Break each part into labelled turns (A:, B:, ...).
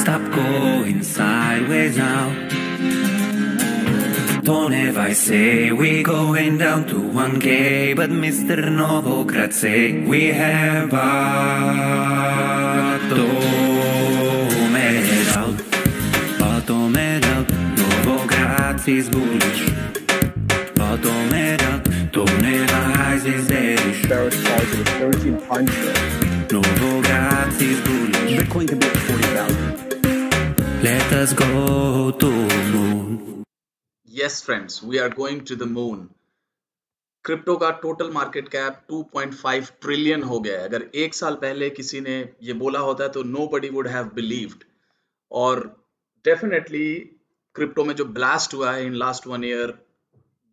A: stop going sideways now. Don't ever say we going down to 1K, but Mr. Novogratz we have bottom it out, Novogratz is bullish. Bottom it out, don't ever rise is bearish.
B: Bearish target is 13 times there.
A: Novogratz is bullish.
B: Bitcoin can be at 40,000.
A: Let us go to moon.
C: Yes friends, we are going to the moon. Crypto का total market cap 2.5 trillion हो गया है। अगर एक साल पहले किसी ने ये बोला होता तो nobody would have believed। और डेफिनेटली क्रिप्टो में जो ब्लास्ट हुआ है इन लास्ट 1 ईयर,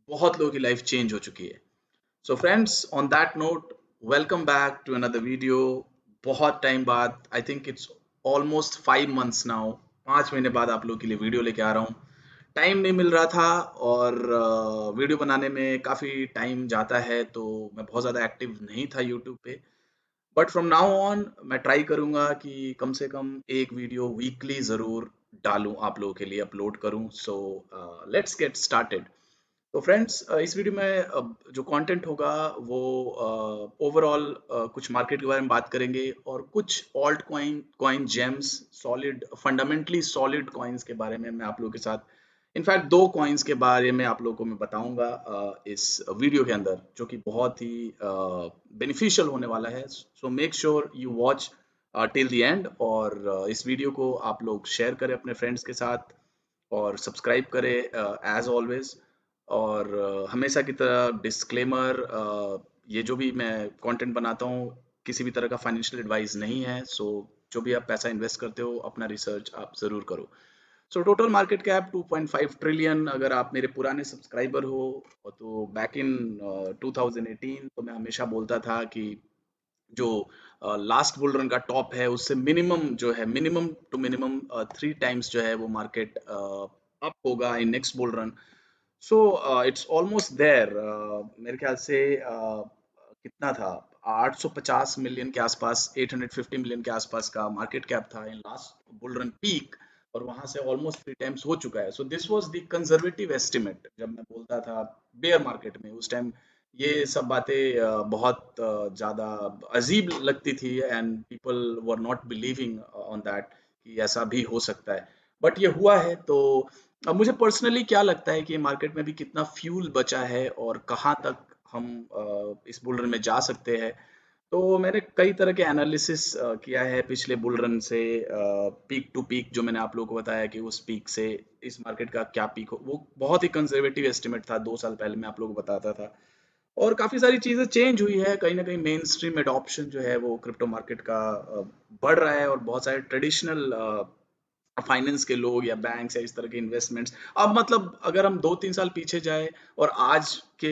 C: बहुत लोगों की लाइफ चेंज हो चुकी है। So friends, on that note, welcome back to another video. बहुत टाइम बाद, I think it's almost 5 months now, 5 महीने बाद आप लोगों के लिए वीडियो लेके आ रहा हूँ। टाइम नहीं मिल रहा था और वीडियो बनाने में काफ़ी टाइम जाता है, तो मैं बहुत ज़्यादा एक्टिव नहीं था यूट्यूब पे। बट फ्रॉम नाउ ऑन मैं ट्राई करूँगा कि कम से कम एक वीडियो वीकली ज़रूर डालूँ, आप लोगों के लिए अपलोड करूँ। So let's get started. तो फ्रेंड्स, इस वीडियो में जो कंटेंट होगा वो ओवरऑल कुछ मार्केट के बारे में बात करेंगे और कुछ alt coin James, solid fundamentally solid coins के बारे में मैं आप लोगों के साथ, इनफैक्ट 2 कॉइन्स के बारे में आप लोगों को मैं बताऊंगा इस वीडियो के अंदर, जो कि बहुत ही बेनिफिशियल होने वाला है। So make sure you watch till the end, और इस वीडियो को आप लोग शेयर करें अपने फ्रेंड्स के साथ और सब्सक्राइब करें एज ऑलवेज। और हमेशा की तरह डिस्क्लेमर, ये जो भी मैं कंटेंट बनाता हूँ किसी भी तरह का फाइनेंशियल एडवाइस नहीं है। सो जो भी आप पैसा इन्वेस्ट करते हो, अपना रिसर्च आप ज़रूर करो। So total market cap 2.5 trillion. अगर आप मेरे पुराने सब्सक्राइबर हो तो बैक इन 2018 तो मैं हमेशा बोलता था कि जो लास्ट बुल रन का टॉप है उससे मिनिमम जो है, मिनिमम टू मिनिमम 3 टाइम्स जो है वो मार्केट अप होगा in next bull run. So it's almost there. मेरे ख्याल से कितना था, 850 मिलियन के आसपास, 850 मिलियन के आसपास का मार्केट कैप था in last bull run peak, और वहां से ऑलमोस्ट 3 टाइम्स हो चुका है। So this was the conservative estimate. जब मैं बोलता था बेयर मार्केट में, उस टाइम ये सब बातें बहुत ज़्यादा अजीब लगती थी and people were not believing on that कि ऐसा भी हो सकता है, बट ये हुआ है। तो अब मुझे पर्सनली क्या लगता है कि मार्केट में भी कितना फ्यूल बचा है और कहाँ तक हम इस बुल रन में जा सकते हैं। तो मैंने कई तरह के एनालिसिस किया है पिछले बुल रन से, पीक टू पीक, जो मैंने आप लोगों को बताया कि उस पीक से इस मार्केट का क्या पीक हो, वो बहुत ही कंजर्वेटिव एस्टिमेट था। 2 साल पहले मैं आप लोगों को बताता था, और काफ़ी सारी चीज़ें चेंज हुई है। कहीं ना कहीं मेन स्ट्रीम एडॉप्शन जो है वो क्रिप्टो मार्केट का बढ़ रहा है, और बहुत सारे ट्रेडिशनल फाइनेंस के लोग या बैंक्स या इस तरह के इन्वेस्टमेंट्स, अब मतलब अगर हम 2-3 साल पीछे जाए और आज के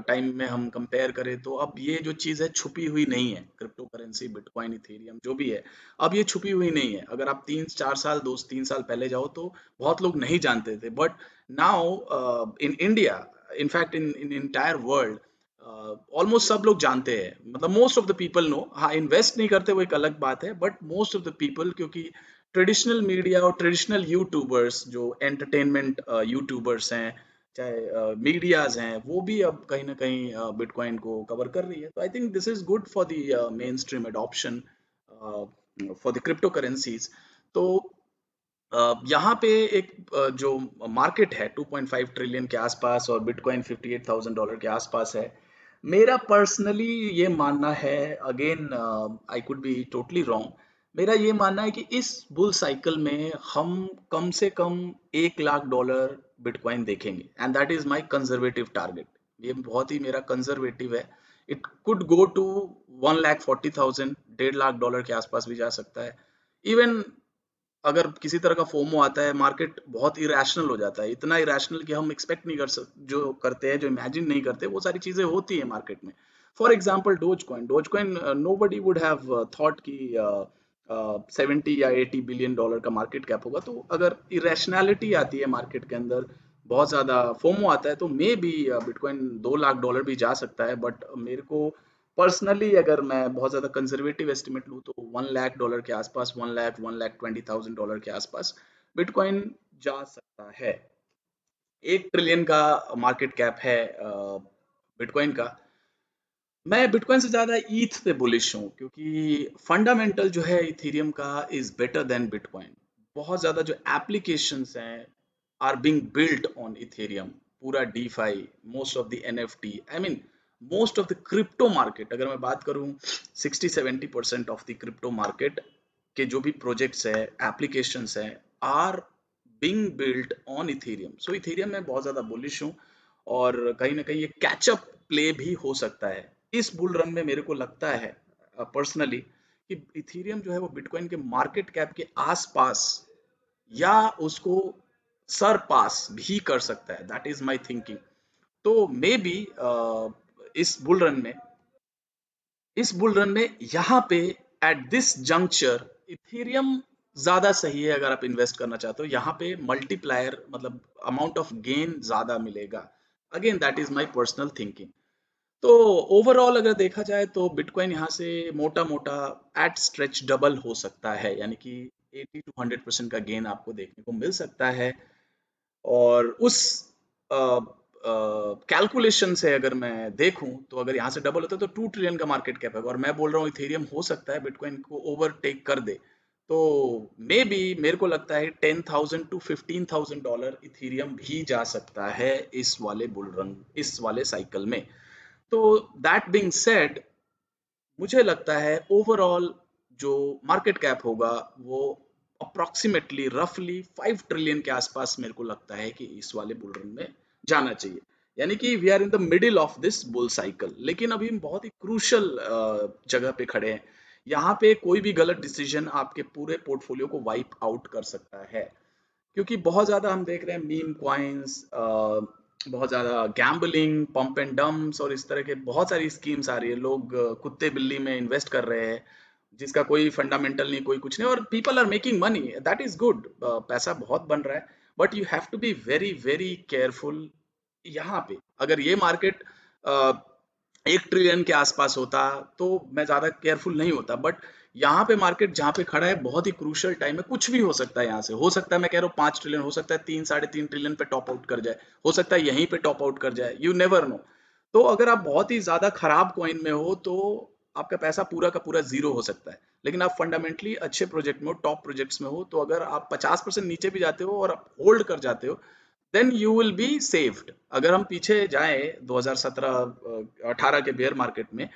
C: टाइम में हम कंपेयर करें, तो अब ये जो चीज़ है छुपी हुई नहीं है। क्रिप्टो करेंसी, बिटकॉइन, इथेरियम जो भी है, अब ये छुपी हुई नहीं है। अगर आप 3-4 साल, 2-3 साल पहले जाओ तो बहुत लोग नहीं जानते थे, but now in India, in fact in entire world, almost सब लोग जानते हैं। मतलब most of the people know. हाँ, इन्वेस्ट नहीं करते वो एक अलग बात है, but most of the people, क्योंकि ट्रेडिशनल मीडिया और ट्रेडिशनल यूट्यूबर्स, जो एंटरटेनमेंट यूट्यूबर्स हैं, चाहे मीडियाज हैं, वो भी अब कहीं ना कहीं बिटकॉइन को कवर कर रही है। तो I think this is good for the main stream adoption for the crypto currencies. तो यहाँ पे एक जो मार्केट है 2.5 ट्रिलियन के आसपास और बिटकॉइन $58,000 के आसपास है। मेरा पर्सनली ये मानना है, again I could be totally wrong, मेरा ये मानना है कि इस बुल साइकिल में हम कम से कम $1,00,000 बिटकॉइन देखेंगे, and that is my conservative target. ये बहुत ही मेरा कंजर्वेटिव है। It could go to 1,40,000, $1.5 lakh के आसपास भी जा सकता है। इवन अगर किसी तरह का फोमो आता है, मार्केट बहुत इरेशनल हो जाता है, इतना इरेशनल कि हम एक्सपेक्ट नहीं कर सकते, जो करते हैं, जो इमेजिन नहीं करते, वो सारी चीजें होती है मार्केट में। For example Dogecoin, nobody would have thought कि 70 या $80 बिलियन का मार्केट कैप होगा। तो अगर इरेशनैलिटी आती है मार्केट के अंदर, बहुत ज़्यादा फोमो आता है, तो मे बी बिटकॉइन $2 लाख भी जा सकता है। बट मेरे को पर्सनली अगर मैं बहुत ज़्यादा कंजर्वेटिव एस्टिमेट लूँ तो $1 लाख के आसपास, 1 लाख $1,20,000 के आसपास बिटकॉइन जा सकता है। 1 ट्रिलियन का मार्केट कैप है बिटकॉइन का। मैं बिटकॉइन से ज़्यादा ईथ पे बुलिश हूँ क्योंकि फंडामेंटल जो है इथेरियम का इज बेटर देन बिटकॉइन। बहुत ज़्यादा जो एप्लीकेशंस हैं are being built on Ethereum. पूरा DeFi, most of the NFT, I mean most of the crypto market, अगर मैं बात करूँ 60-70% ऑफ द क्रिप्टो मार्केट के जो भी प्रोजेक्ट्स है, एप्लीकेशंस हैं, are being built on Ethereum. So Ethereum में बहुत ज़्यादा बुलिश हूँ और कहीं ना कहीं ये कैचअप प्ले भी हो सकता है इस बुल रन में। मेरे को लगता है पर्सनली कि इथेरियम जो है वो बिटकॉइन के मार्केट कैप के आसपास या उसको सरपास भी कर सकता है। That is my thinking. तो मे बी इस बुल रन में यहाँ पे एट दिस जंक्चर इथेरियम ज्यादा सही है अगर आप इन्वेस्ट करना चाहते हो। यहाँ पे मल्टीप्लायर मतलब अमाउंट ऑफ गेन ज्यादा मिलेगा। Again that is my personal thinking. तो ओवरऑल अगर देखा जाए तो बिटकॉइन यहाँ से मोटा मोटा एट स्ट्रेच डबल हो सकता है, यानी कि 80 to 100% का गेन आपको देखने को मिल सकता है। और उस कैलकुलेशन से अगर मैं देखूं तो अगर यहाँ से डबल होता है तो 2 ट्रिलियन का मार्केट कैप है और मैं बोल रहा हूँ इथेरियम हो सकता है बिटकॉइन को ओवरटेक कर दे। तो मे बी मेरे को लगता है $10,000 to $15,000 इथेरियम भी जा सकता है इस वाले बुल रन, इस वाले साइकिल में। तो दैट बीइंग सेड, मुझे लगता है ओवरऑल जो मार्केट कैप होगा वो अप्रोक्सीमेटली रफली 5 ट्रिलियन के आसपास मेरे को लगता है कि इस वाले बुल रन में जाना चाहिए। यानी कि we are in the middle of this bull cycle, लेकिन अभी हम बहुत ही क्रूशल जगह पे खड़े हैं। यहाँ पे कोई भी गलत डिसीजन आपके पूरे पोर्टफोलियो को वाइप आउट कर सकता है क्योंकि बहुत ज़्यादा हम देख रहे हैं मीम कॉइन्स, बहुत ज़्यादा गैम्बलिंग, पंप एंड डम्प्स और इस तरह के बहुत सारी स्कीम्स आ रही है। लोग कुत्ते बिल्ली में इन्वेस्ट कर रहे हैं जिसका कोई फंडामेंटल नहीं, कोई कुछ नहीं, और people are making money. That is good, पैसा बहुत बन रहा है, but you have to be very very careful. यहाँ पे अगर ये मार्केट 1 ट्रिलियन के आसपास होता तो मैं ज्यादा केयरफुल नहीं होता, बट यहाँ पे मार्केट जहाँ पे खड़ा है बहुत ही क्रूशियल टाइम है। कुछ भी हो सकता है यहाँ से, हो सकता है मैं कह रहा हूँ 5 ट्रिलियन, हो सकता है 3-3.5 ट्रिलियन पे टॉप आउट कर जाए, हो सकता है यहीं पे टॉप आउट कर जाए, यू नेवर नो। तो अगर आप बहुत ही ज्यादा खराब कॉइन में हो तो आपका पैसा पूरा का पूरा जीरो हो सकता है। लेकिन आप फंडामेंटली अच्छे प्रोजेक्ट में हो, टॉप प्रोजेक्ट्स में हो, तो अगर आप 50% नीचे भी जाते हो और आप होल्ड कर जाते हो then you will be saved. अगर हम पीछे जाएं 2017-18 के बेयर मार्केट में,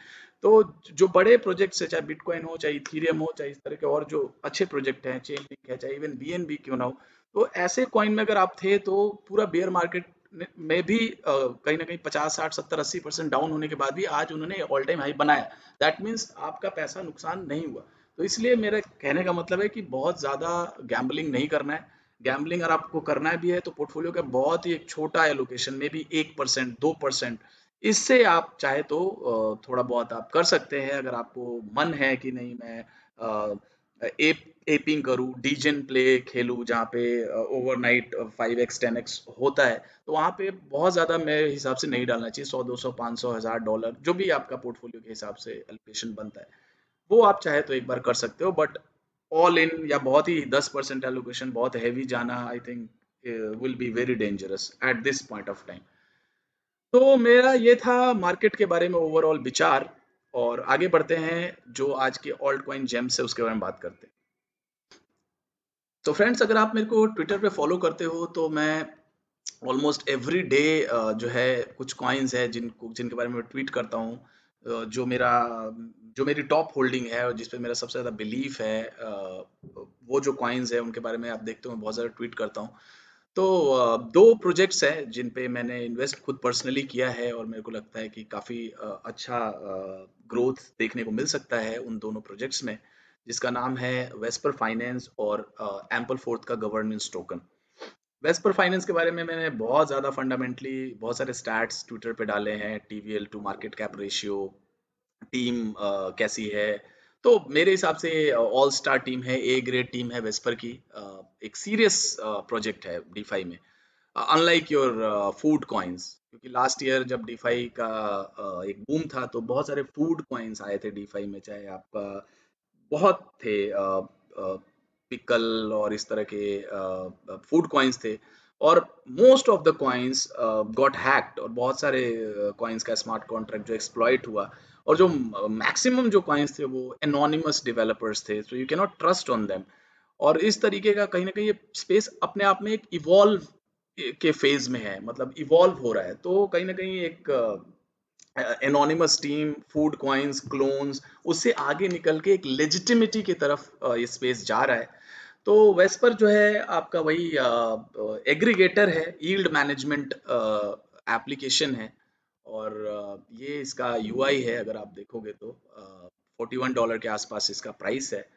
C: तो जो बड़े प्रोजेक्ट्स है, चाहे बिटकॉइन हो, चाहे इथीरियम हो, चाहे इस तरह के और जो अच्छे प्रोजेक्ट हैं, चेन लिंक है, चाहे इवन बीएनबी क्यों ना हो, तो ऐसे कॉइन में अगर आप थे तो पूरा बेयर मार्केट में भी कहीं ना कहीं 50-60-70-80% डाउन होने के बाद भी आज उन्होंने ऑल टाइम हाई बनाया। दैट मीन्स आपका पैसा नुकसान नहीं हुआ। तो इसलिए मेरे कहने का मतलब है कि बहुत ज्यादा गैम्बलिंग नहीं करना है। गैम्बलिंग अगर आपको करना भी है तो पोर्टफोलियो का बहुत ही एक छोटा एलोकेशन में भी 1% 2%, इससे आप चाहे तो थोड़ा बहुत आप कर सकते हैं। अगर आपको मन है कि नहीं मैं एपिंग करूँ, डीजेन प्ले खेलूँ जहाँ पे ओवरनाइट 5x 10x होता है, तो वहाँ पे बहुत ज़्यादा मेरे हिसाब से नहीं डालना चाहिए। 100 200 500 1000 जो भी आपका पोर्टफोलियो के हिसाब से एलोकेशन बनता है वो आप चाहे तो एक बार कर सकते हो, बट ऑल इन या बहुत ही 10% एलोकेशन बहुत हैवी जाना I think will be very dangerous at this point of time. तो मेरा ये था मार्केट के बारे में ओवरऑल विचार। और आगे बढ़ते हैं, जो आज के ऑल्ट कॉइन जेम्स है उसके बारे में बात करते हैं। तो फ्रेंड्स, अगर आप मेरे को ट्विटर पे फॉलो करते हो तो मैं ऑलमोस्ट एवरी डे जो है कुछ कॉइन्स है जिनके बारे में ट्वीट करता हूँ। जो मेरी टॉप होल्डिंग है और जिस पे मेरा सबसे ज़्यादा बिलीफ है, वो जो कॉइन्स है उनके बारे में आप देखते हो मैं बहुत ज़्यादा ट्वीट करता हूँ। तो दो प्रोजेक्ट्स हैं जिन पे मैंने इन्वेस्ट खुद पर्सनली किया है और मेरे को लगता है कि काफ़ी अच्छा ग्रोथ देखने को मिल सकता है उन दोनों प्रोजेक्ट्स में, जिसका नाम है वेस्पर फाइनेंस और एम्पल फोर्थ का गवर्नेंस टोकन। वेस्पर फाइनेंस के बारे में मैंने बहुत ज़्यादा फंडामेंटली बहुत सारे स्टैट्स ट्विटर पे डाले हैं, TVL to market cap ratio, team कैसी है। तो मेरे हिसाब से ऑल स्टार टीम है, ए ग्रेड टीम है वेस्पर की। एक सीरियस प्रोजेक्ट है डीफाई में। अनलाइक योर फूड कॉइन्स, क्योंकि लास्ट ईयर जब डीफाई का एक बूम था तो बहुत सारे फूड कॉइन्स आए थे डीफाई में, चाहे आपका बहुत थे पिकल और इस तरह के फूड कॉइन्स थे, और most of the coins got hacked, और बहुत सारे कॉइन्स का स्मार्ट कॉन्ट्रैक्ट जो एक्सप्लॉइट हुआ, और जो मैक्सिमम जो कॉइन्स थे वो एनोनिमस डेवलपर्स थे, so you can not trust on them. और इस तरीके का कहीं ना कहीं ये स्पेस अपने आप में एक इवॉल्व के फेज में है, मतलब इवॉल्व हो रहा है, तो कहीं ना कहीं एक anonymous team, food coins, clones, उससे आगे निकल के एक लेजिटिमिटी की तरफ ये स्पेस जा रहा है। तो वेस्पर जो है आपका वही एग्रीगेटर है, यील्ड मैनेजमेंट एप्लीकेशन है, और ये इसका यूआई है, अगर आप देखोगे तो $41 के आसपास इसका प्राइस है,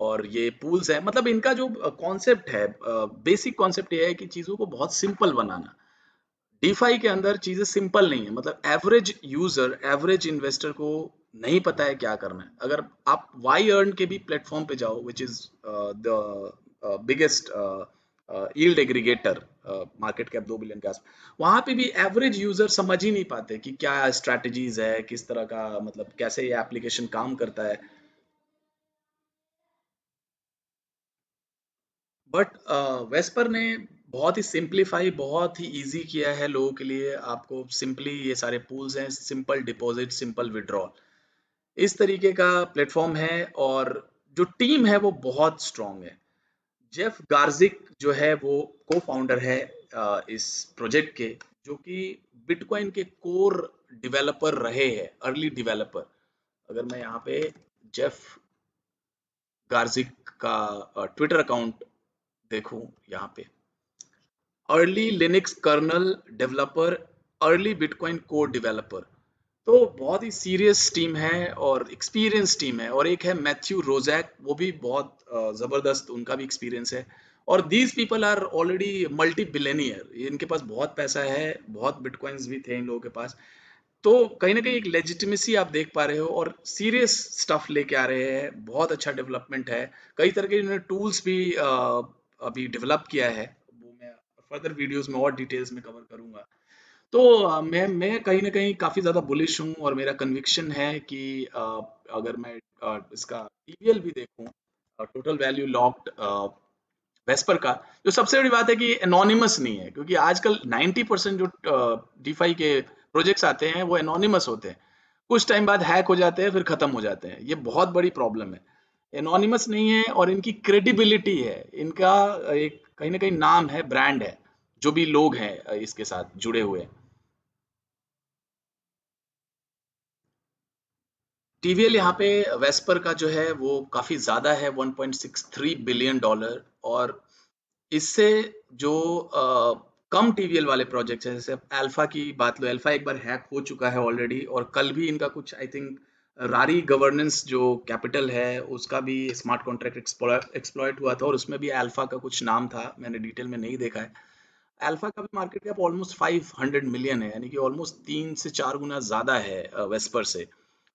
C: और ये पूल्स है। मतलब इनका जो कॉन्सेप्ट है, बेसिक कॉन्सेप्ट ये है कि चीज़ों को बहुत सिंपल बनाना। डीफाई के अंदर चीजें सिंपल नहीं है, मतलब एवरेज यूजर, एवरेज इन्वेस्टर को नहीं पता है क्या करना है। अगर आप वाई अर्न के भी प्लेटफॉर्म पे जाओ, which is the biggest yield aggregator, market cap 2 billion के आसपास, वहां पे भी एवरेज यूजर समझ ही नहीं पाते कि क्या स्ट्रैटेजीज है, किस तरह का, मतलब कैसे ये एप्लीकेशन काम करता है। बट वेस्पर ने बहुत ही सिंप्लीफाई, बहुत ही इजी किया है लोगों के लिए। आपको सिंपली ये सारे पूल्स हैं, सिंपल डिपॉजिट, सिंपल विड्रॉल, इस तरीके का प्लेटफॉर्म है, और जो टीम है वो बहुत स्ट्रांग है। जेफ गार्जिक जो है वो को फाउंडर है इस प्रोजेक्ट के, जो कि बिटकॉइन के कोर डेवलपर रहे हैं, अर्ली डेवलपर। अगर मैं यहाँ पे जेफ गार्जिक का ट्विटर अकाउंट देखूं, यहाँ पे early Linux kernel developer, early bitcoin code developer, तो बहुत ही सीरियस टीम है और एक्सपीरियंस टीम है। और एक है मैथ्यू रोजैक, वो भी बहुत जबरदस्त, उनका भी एक्सपीरियंस है। और these people are already multi billionaire, इनके पास बहुत पैसा है, बहुत बिटकॉइंस भी थे इन लोगों के पास। तो कहीं ना कहीं एक लेजिटिमेसी आप देख पा रहे हो, और सीरियस स्टफ लेके आ रहे हैं, बहुत अच्छा डेवलपमेंट है। कई तरह के इन्होंने टूल्स भी अभी डेवलप किया है, वो मैं फर्दर वीडियोस में और डिटेल्स में कवर करूंगा। तो मैं कहीं ना कहीं काफी ज्यादा बुलिश हूँ, और मेरा कन्विक्शन है कि अगर मैं इसका टीवीएल भी देखूं, टोटल वैल्यू लॉक्ड वेस्पर का, जो सबसे बड़ी बात है कि एनोनिमस नहीं है, क्योंकि आजकल 90% जो डीफाई के प्रोजेक्ट्स आते हैं वो एनोनिमस होते हैं, कुछ टाइम बाद हैक हो जाते हैं, फिर खत्म हो जाते हैं। ये बहुत बड़ी प्रॉब्लम है, एनोनिमस नहीं है, और इनकी क्रेडिबिलिटी है, इनका एक कहीं ना कहीं नाम है, ब्रांड है, जो भी लोग हैं इसके साथ जुड़े हुए। टीवीएल यहाँ पे वेस्पर का जो है वो काफी ज्यादा है, $1.63 बिलियन। और इससे जो कम टीवीएल वाले प्रोजेक्ट्स हैं, जैसे अल्फा की बात लो, अल्फा एक बार हैक हो चुका है ऑलरेडी, और कल भी इनका कुछ आई थिंक रारी गवर्नेंस जो कैपिटल है उसका भी स्मार्ट कॉन्ट्रैक्ट एक्सप्लॉइट हुआ था, और उसमें भी अल्फा का कुछ नाम था, मैंने डिटेल में नहीं देखा है। अल्फा का भी मार्केट कैप ऑलमोस्ट 500 मिलियन है, यानी कि ऑलमोस्ट 3 से 4 गुना ज्यादा है वेस्पर से।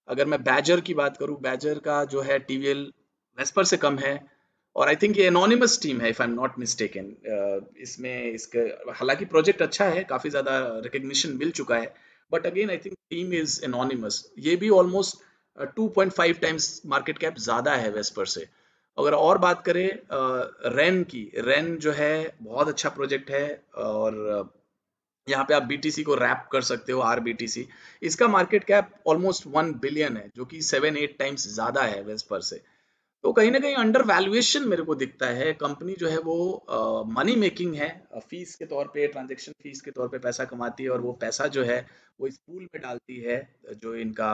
C: अगर मैं बैजर की बात करूं, बैजर का जो है टीवीएल वेस्पर से कम है, और आई थिंक ये एनोनिमस टीम है, if I am not mistaken. इसमें इसके हालांकि प्रोजेक्ट अच्छा है, काफी ज्यादा रिकग्निशन मिल चुका है, but again I think team is anonymous. ये भी ऑलमोस्ट 2.5 टाइम्स मार्केट कैप ज्यादा है वेस्पर से। अगर और बात करें रेन की, रेन जो है बहुत अच्छा प्रोजेक्ट है, और यहाँ पे आप बीटीसी को रैप कर सकते हो, आरबीटीसी। इसका मार्केट कैप ऑलमोस्ट 1 बिलियन है, जो कि 7-8 टाइम्स ज्यादा है वेस्पर से। तो कहीं ना कहीं अंडर वैल्यूएशन मेरे को दिखता है। कंपनी जो है वो मनी मेकिंग है, फीस के तौर पे, ट्रांजैक्शन फीस के तौर पे पैसा कमाती है, और वो पैसा जो है वो इस पूल में डालती है, जो इनका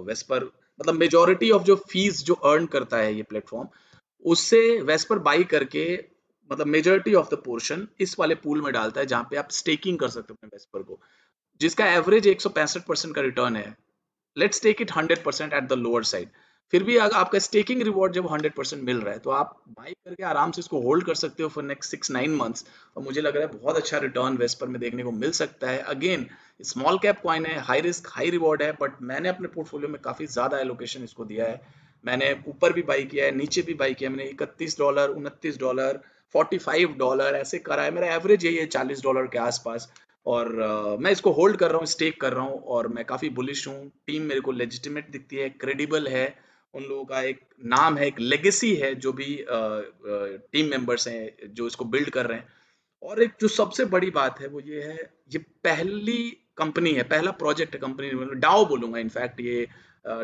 C: वेस्पर, मतलब मेजोरिटी ऑफ जो फीस जो अर्न करता है ये प्लेटफॉर्म, उससे वेस्पर बाई करके, मतलब मेजोरिटी ऑफ द पोर्शन इस वाले पूल में डालता है, जहां पे आप स्टेकिंग कर सकते हो अपने वेस्पर को, जिसका एवरेज 165% का रिटर्न है। Let's take it 100% at the lower side. फिर भी अगर आपका स्टेकिंग रिवॉर्ड जब 100% मिल रहा है, तो आप बाई करके आराम से इसको होल्ड कर सकते हो फॉर नेक्स्ट 6-9 मंथ्स, और मुझे लग रहा है बहुत अच्छा रिटर्न वेस्पर में देखने को मिल सकता है। अगेन स्मॉल कैप कॉइन है, हाई रिस्क हाई रिवॉर्ड है, बट मैंने अपने पोर्टफोलियो में काफी ज्यादा एलोकेशन इसको दिया है। मैंने ऊपर भी बाई किया है, नीचे भी बाई किया है। मैंने $31, $29, $45 ऐसे करा है। मेरा एवरेज यही है $40 के आसपास। और मैं इसको होल्ड कर रहा हूँ, स्टेक कर रहा हूँ, और मैं काफ़ी बुलिश हूँ। टीम मेरे को लेजिटिमेट दिखती है, क्रेडिबल है, उन लोगों का एक नाम है, एक लेगेसी है, जो भी टीम मेंबर्स हैं जो इसको बिल्ड कर रहे हैं। और एक जो सबसे बड़ी बात है वो ये है, ये पहली कंपनी है, पहला प्रोजेक्ट है कंपनी, डाओ बोलूंगा इनफैक्ट, ये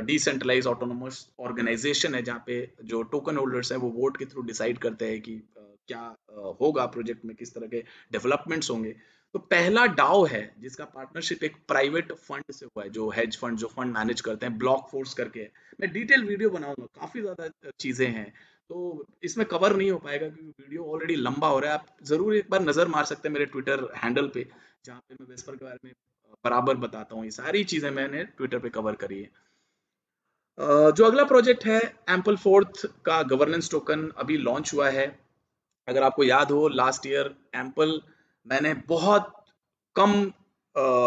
C: डिसेंट्रलाइज ऑटोनोमस ऑर्गेनाइजेशन है जहाँ पे जो टोकन होल्डर्स हैं वो वोट के थ्रू डिसाइड करते हैं कि क्या होगा प्रोजेक्ट में, किस तरह के डेवलपमेंट्स होंगे। तो पहला डाओ है जिसका पार्टनरशिप एक प्राइवेट फंड से हुआ है, जो हेज फंड, जो फंड मैनेज करते हैं, ब्लॉक फोर्स करके है। मैं डिटेल वीडियो बनाऊंगा, काफी ज्यादा चीजें हैं, तो इसमें कवर नहीं हो पाएगा क्योंकि वीडियो ऑलरेडी लंबा हो रहा है। आप जरूर एक बार नजर मार सकते हैं मेरे ट्विटर हैंडल पे, जहाँ पे मैं वेस्पर के बारे में बराबर बताता हूँ। ये सारी चीजें मैंने ट्विटर पे कवर करी है। जो अगला प्रोजेक्ट है, एम्पल फोर्थ का गवर्नेंस टोकन अभी लॉन्च हुआ है। अगर आपको याद हो, लास्ट ईयर एम्पल मैंने बहुत कम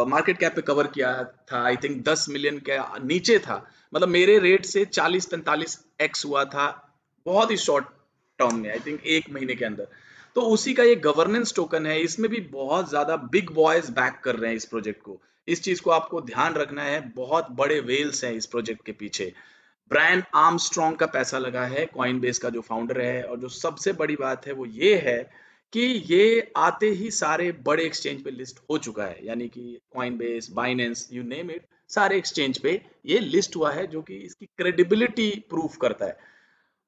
C: मार्केट कैप पे कवर किया था, आई थिंक 10 मिलियन के नीचे था, मतलब मेरे रेट से 40-45x हुआ था बहुत ही शॉर्ट टर्म में, आई थिंक 1 महीने के अंदर। तो उसी का ये गवर्नेंस टोकन है, इसमें भी बहुत ज्यादा बिग बॉयज बैक कर रहे हैं इस प्रोजेक्ट को। इस चीज को आपको ध्यान रखना है, बहुत बड़े वेल्स हैं इस प्रोजेक्ट के पीछे। ब्रायन आर्मस्ट्रॉन्ग का पैसा लगा है, कॉइनबेस का जो फाउंडर है। और जो सबसे बड़ी बात है वो ये है कि ये आते ही सारे बड़े एक्सचेंज पे लिस्ट हो चुका है, यानी कि Coinbase, Binance, you name it, सारे एक्सचेंज पे ये लिस्ट हुआ है, जो कि इसकी क्रेडिबिलिटी प्रूफ करता है।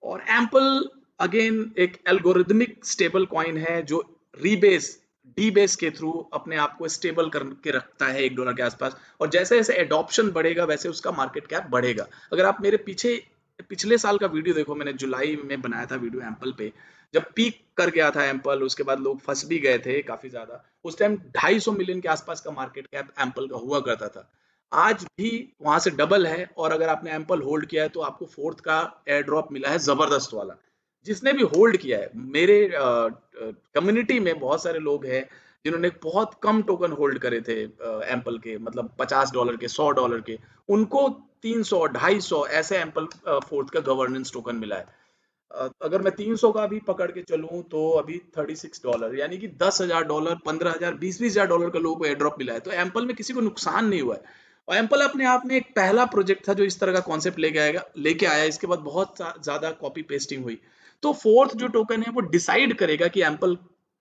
C: और एम्पल अगेन एक एल्गोरिदमिक स्टेबल कॉइन है, जो रीबेस डीबेस के थ्रू अपने आप को स्टेबल करके रखता है $1 के आसपास। और जैसे जैसे एडॉप्शन बढ़ेगा वैसे उसका मार्केट कैप बढ़ेगा। अगर आप मेरे पिछले साल का वीडियो देखो, मैंने जुलाई में बनाया था वीडियो एम्पल पे, जब पीक कर गया था एम्पल, उसके बाद लोग फंस भी गए थे काफी ज्यादा। उस टाइम 250 मिलियन के आसपास का मार्केट कैप एम्पल का हुआ करता था। आज भी वहां से डबल है। और अगर आपने एम्पल होल्ड किया है तो आपको फोर्थ का एयर ड्रॉप मिला है जबरदस्त वाला। जिसने भी होल्ड किया है, मेरे कम्युनिटी में बहुत सारे लोग हैं जिन्होंने बहुत कम टोकन होल्ड करे थे एम्पल के, मतलब $50 के, $100 के, उनको 300, 250 ऐसे एम्पल फोर्थ का गवर्नेंस टोकन मिला है। अगर मैं 300 का भी पकड़ के चलूं तो अभी $36, यानी कि $10,000, 15,000, 20,000 का लोगों को एयर ड्रॉप मिला है। तो एम्पल में किसी को नुकसान नहीं हुआ है। और एम्पल अपने आप में एक पहला प्रोजेक्ट था जो इस तरह का कॉन्सेप्ट लेके आया। इसके बाद बहुत ज्यादा कॉपी पेस्टिंग हुई। तो फोर्थ जो टोकन है वो डिसाइड करेगा कि एम्पल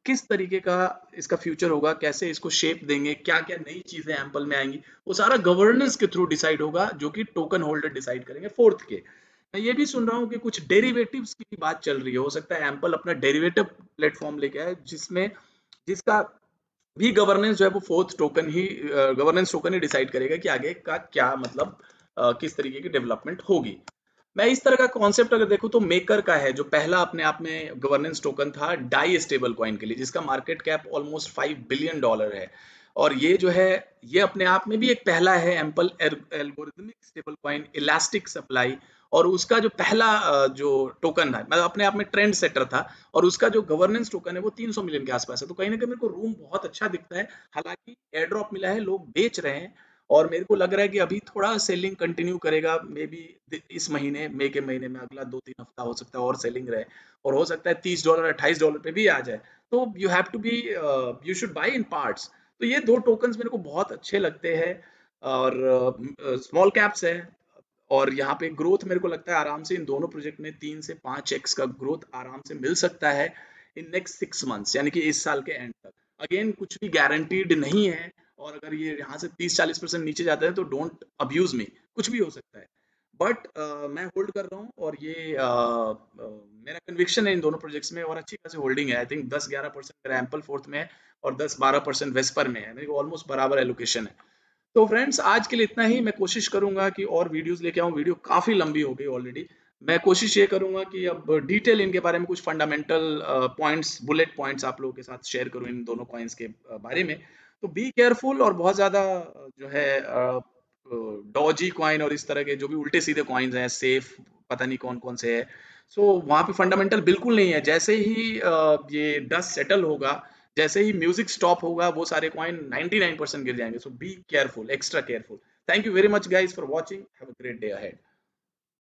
C: किस तरीके का इसका फ्यूचर होगा, कैसे इसको शेप देंगे, क्या क्या नई चीजें एम्पल में आएंगी, वो सारा गवर्नेंस के थ्रू डिसाइड होगा, जो कि टोकन होल्डर डिसाइड करेंगे फोर्थ के। मैं ये भी सुन रहा हूँ कि कुछ डेरिवेटिव्स की भी बात चल रही है, हो सकता है एम्पल अपना डेरिवेटिव प्लेटफॉर्म लेके आए, जिसका भी गवर्नेंस जो है वो फोर्थ टोकन ही, गवर्नेंस टोकन ही डिसाइड करेगा कि आगे का क्या, मतलब किस तरीके की डेवलपमेंट होगी। मैं इस तरह का कॉन्सेप्ट अगर देखूं तो मेकर का है, जो पहला अपने आप में गवर्नेंस टोकन था डाई स्टेबल कॉइन के लिए, जिसका मार्केट कैप ऑलमोस्ट $5 बिलियन है। और ये जो है, ये अपने आप में भी एक पहला है, ample algorithmic stable coin elastic supply. और उसका जो पहला जो टोकन है, मतलब अपने आप में ट्रेंड सेटर था, और उसका जो गवर्नेंस टोकन है वो 300 मिलियन के आसपास है। तो कहीं ना कहीं मेरे को रूम बहुत अच्छा दिखता है। हालांकि एयर ड्रॉप मिला है, लोग बेच रहे हैं, और मेरे को लग रहा है कि अभी थोड़ा सेलिंग कंटिन्यू करेगा, मे बी इस महीने, मई के महीने में, अगला 2-3 हफ्ता हो सकता है और सेलिंग रहे, और हो सकता है $30, $28 पे भी आ जाए। तो you have to be, you should buy in parts. तो ये दो टोकन्स मेरे को बहुत अच्छे लगते हैं, और स्मॉल कैप्स है। और यहाँ पे ग्रोथ मेरे को लगता है आराम से इन दोनों प्रोजेक्ट में 3 से 5x का ग्रोथ आराम से मिल सकता है इन नेक्स्ट 6 मंथ्स, यानी कि इस साल के एंड तक। अगेन कुछ भी गारंटीड नहीं है, और अगर ये यहाँ से 30-40% नीचे जाते हैं तो डोंट अब्यूज मी, कुछ भी हो सकता है। बट मैं होल्ड कर रहा हूँ, और ये मेरा कन्विक्शन है इन दोनों प्रोजेक्ट्स में, और अच्छी खासी होल्डिंग है। आई थिंक 10-11% मेरा एम्पल फोर्थ में है, और 10-12% वेस्पर में है, मेरे को ऑलमोस्ट बराबर एलोकेशन है। तो फ्रेंड्स, आज के लिए इतना ही। मैं कोशिश करूंगा कि और वीडियोस लेके आऊं, वीडियो काफी लंबी हो गई ऑलरेडी। मैं कोशिश ये करूंगा कि अब डिटेल इनके बारे में कुछ फंडामेंटल पॉइंट्स, बुलेट पॉइंट्स आप लोगों के साथ शेयर करूं इन दोनों कॉइन्स के बारे में। तो बी केयरफुल, और बहुत ज्यादा जो है डॉजी कॉइन और इस तरह के जो भी उल्टे सीधे कॉइन्स हैं, सेफ पता नहीं कौन कौन से है, सो वहां पे फंडामेंटल बिल्कुल नहीं है। जैसे ही ये डस्ट सेटल होगा, जैसे ही म्यूजिक स्टॉप होगा, वो सारे कॉइन 99% गिर जाएंगे। So be careful, extra careful. Thank you very much guys for watching, have a great day ahead.